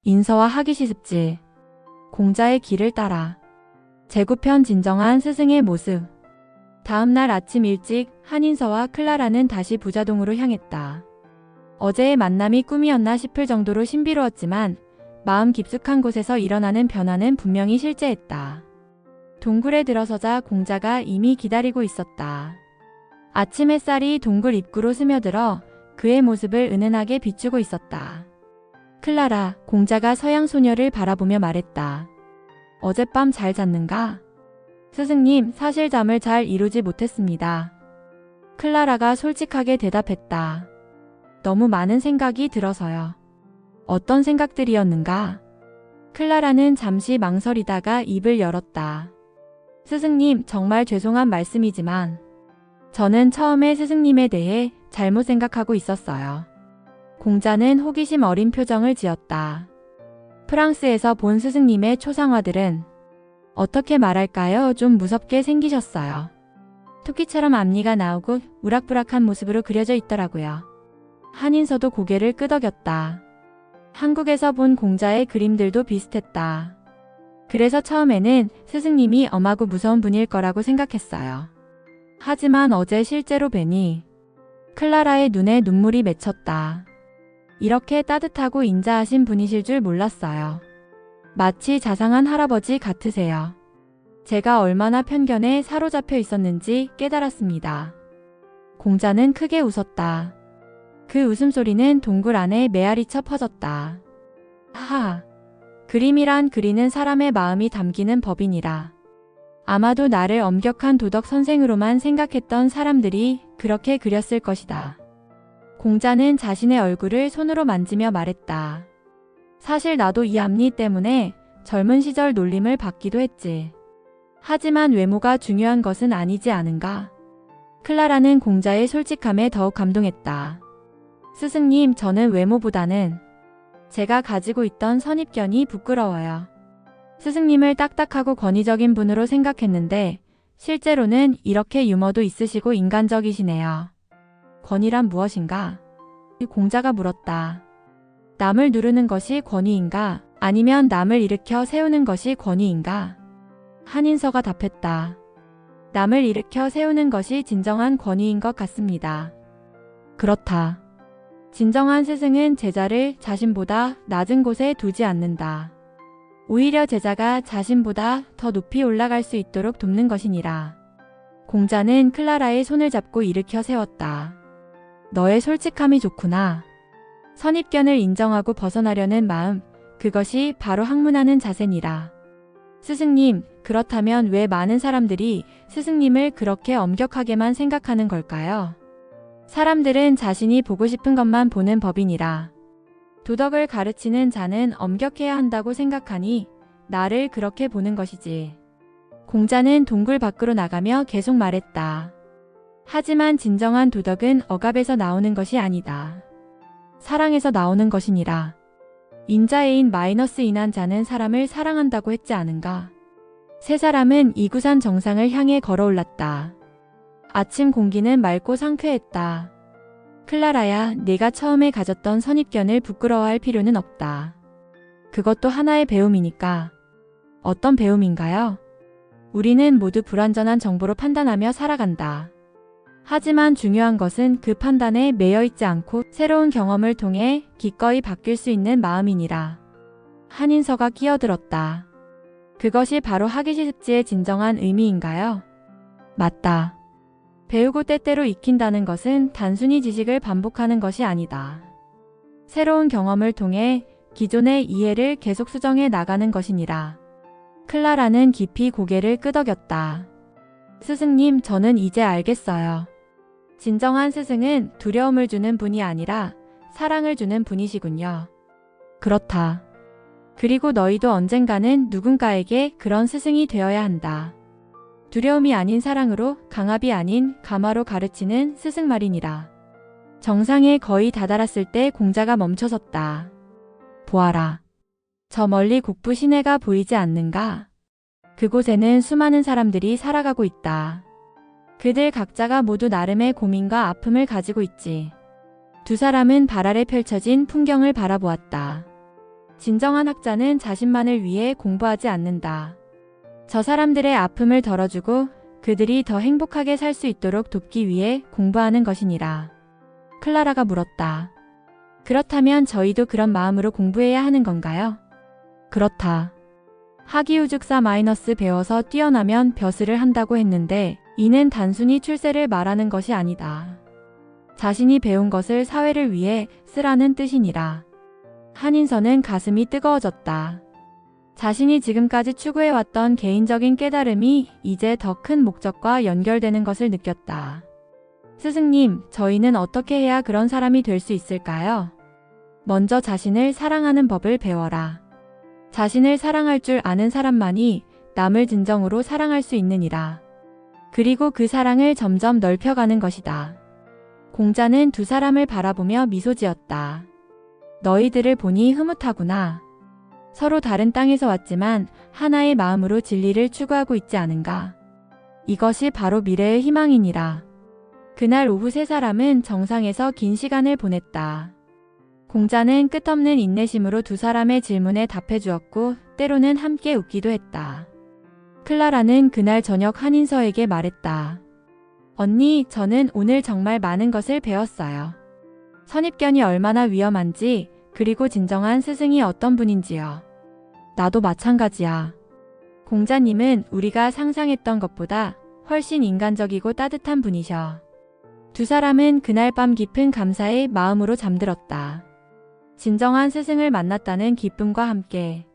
인서와 하기시습지. 공자의 길을 따라. 제구편 진정한 스승의 모습. 다음 날 아침 일찍 한인서와 클라라는 다시 부자동으로 향했다. 어제의 만남이 꿈이었나 싶을 정도로 신비로웠지만 마음 깊숙한 곳에서 일어나는 변화는 분명히 실제했다. 동굴에 들어서자 공자가 이미 기다리고 있었다. 아침 햇살이 동굴 입구로 스며들어 그의 모습을 은은하게 비추고 있었다. 클라라, 공자가 서양 소녀를 바라보며 말했다. 어젯밤 잘 잤는가? 스승님, 사실 잠을 잘 이루지 못했습니다. 클라라가 솔직하게 대답했다. 너무 많은 생각이 들어서요. 어떤 생각들이었는가? 클라라는 잠시 망설이다가 입을 열었다. 스승님, 정말 죄송한 말씀이지만 저는 처음에 스승님에 대해 잘못 생각하고 있었어요. 공자는 호기심 어린 표정을 지었다. 프랑스에서 본 스승님의 초상화들은 어떻게 말할까요? 좀 무섭게 생기셨어요. 토끼처럼 앞니가 나오고 우락부락한 모습으로 그려져 있더라고요. 한인서도 고개를 끄덕였다. 한국에서 본 공자의 그림들도 비슷했다. 그래서 처음에는 스승님이 엄하고 무서운 분일 거라고 생각했어요. 하지만 어제 실제로 뵈니 클라라의 눈에 눈물이 맺혔다. 이렇게 따뜻하고 인자하신 분이실 줄 몰랐어요. 마치 자상한 할아버지 같으세요. 제가 얼마나 편견에 사로잡혀 있었는지 깨달았습니다. 공자는 크게 웃었다. 그 웃음소리는 동굴 안에 메아리쳐 퍼졌다. 하하, 그림이란 그리는 사람의 마음이 담기는 법이니라. 아마도 나를 엄격한 도덕 선생으로만 생각했던 사람들이 그렇게 그렸을 것이다. 공자는 자신의 얼굴을 손으로 만지며 말했다. 사실 나도 이 앞니 때문에 젊은 시절 놀림을 받기도 했지. 하지만 외모가 중요한 것은 아니지 않은가? 클라라는 공자의 솔직함에 더욱 감동했다. 스승님, 저는 외모보다는 제가 가지고 있던 선입견이 부끄러워요. 스승님을 딱딱하고 권위적인 분으로 생각했는데 실제로는 이렇게 유머도 있으시고 인간적이시네요. 권위란 무엇인가? 공자가 물었다. 남을 누르는 것이 권위인가? 아니면 남을 일으켜 세우는 것이 권위인가? 한인서가 답했다. 남을 일으켜 세우는 것이 진정한 권위인 것 같습니다. 그렇다. 진정한 스승은 제자를 자신보다 낮은 곳에 두지 않는다. 오히려 제자가 자신보다 더 높이 올라갈 수 있도록 돕는 것이니라. 공자는 클라라의 손을 잡고 일으켜 세웠다. 너의 솔직함이 좋구나. 선입견을 인정하고 벗어나려는 마음, 그것이 바로 학문하는 자세니라. 스승님, 그렇다면 왜 많은 사람들이 스승님을 그렇게 엄격하게만 생각하는 걸까요? 사람들은 자신이 보고 싶은 것만 보는 법이니라. 도덕을 가르치는 자는 엄격해야 한다고 생각하니 나를 그렇게 보는 것이지. 공자는 동굴 밖으로 나가며 계속 말했다. 하지만 진정한 도덕은 억압에서 나오는 것이 아니다. 사랑에서 나오는 것이니라. 인자에인 마이너스 인한 자는 사람을 사랑한다고 했지 않은가? 세 사람은 이구산 정상을 향해 걸어올랐다. 아침 공기는 맑고 상쾌했다. 클라라야, 네가 처음에 가졌던 선입견을 부끄러워할 필요는 없다. 그것도 하나의 배움이니까. 어떤 배움인가요? 우리는 모두 불완전한 정보로 판단하며 살아간다. 하지만 중요한 것은 그 판단에 매여 있지 않고 새로운 경험을 통해 기꺼이 바뀔 수 있는 마음이니라. 한인서가 끼어들었다. 그것이 바로 하기시습지의 진정한 의미인가요? 맞다. 배우고 때때로 익힌다는 것은 단순히 지식을 반복하는 것이 아니다. 새로운 경험을 통해 기존의 이해를 계속 수정해 나가는 것이니라. 클라라는 깊이 고개를 끄덕였다. 스승님, 저는 이제 알겠어요. 진정한 스승은 두려움을 주는 분이 아니라 사랑을 주는 분이시군요. 그렇다. 그리고 너희도 언젠가는 누군가에게 그런 스승이 되어야 한다. 두려움이 아닌 사랑으로, 강압이 아닌 감화로 가르치는 스승 말이니라. 정상에 거의 다다랐을 때 공자가 멈춰섰다. 보아라. 저 멀리 곡부 시내가 보이지 않는가? 그곳에는 수많은 사람들이 살아가고 있다. 그들 각자가 모두 나름의 고민과 아픔을 가지고 있지. 두 사람은 발 아래 펼쳐진 풍경을 바라보았다. 진정한 학자는 자신만을 위해 공부하지 않는다. 저 사람들의 아픔을 덜어주고 그들이 더 행복하게 살 수 있도록 돕기 위해 공부하는 것이니라. 클라라가 물었다. 그렇다면 저희도 그런 마음으로 공부해야 하는 건가요? 그렇다. 학이우죽사 마이너스 배워서 뛰어나면 벼슬을 한다고 했는데 이는 단순히 출세를 말하는 것이 아니다. 자신이 배운 것을 사회를 위해 쓰라는 뜻이니라. 한인서는 가슴이 뜨거워졌다. 자신이 지금까지 추구해왔던 개인적인 깨달음이 이제 더 큰 목적과 연결되는 것을 느꼈다. 스승님, 저희는 어떻게 해야 그런 사람이 될 수 있을까요? 먼저 자신을 사랑하는 법을 배워라. 자신을 사랑할 줄 아는 사람만이 남을 진정으로 사랑할 수 있느니라. 그리고 그 사랑을 점점 넓혀가는 것이다. 공자는 두 사람을 바라보며 미소 지었다. 너희들을 보니 흐뭇하구나. 서로 다른 땅에서 왔지만 하나의 마음으로 진리를 추구하고 있지 않은가. 이것이 바로 미래의 희망이니라. 그날 오후 세 사람은 정상에서 긴 시간을 보냈다. 공자는 끝없는 인내심으로 두 사람의 질문에 답해 주었고 때로는 함께 웃기도 했다. 클라라는 그날 저녁 한인서에게 말했다. 언니, 저는 오늘 정말 많은 것을 배웠어요. 선입견이 얼마나 위험한지, 그리고 진정한 스승이 어떤 분인지요. 나도 마찬가지야. 공자님은 우리가 상상했던 것보다 훨씬 인간적이고 따뜻한 분이셔. 두 사람은 그날 밤 깊은 감사의 마음으로 잠들었다. 진정한 스승을 만났다는 기쁨과 함께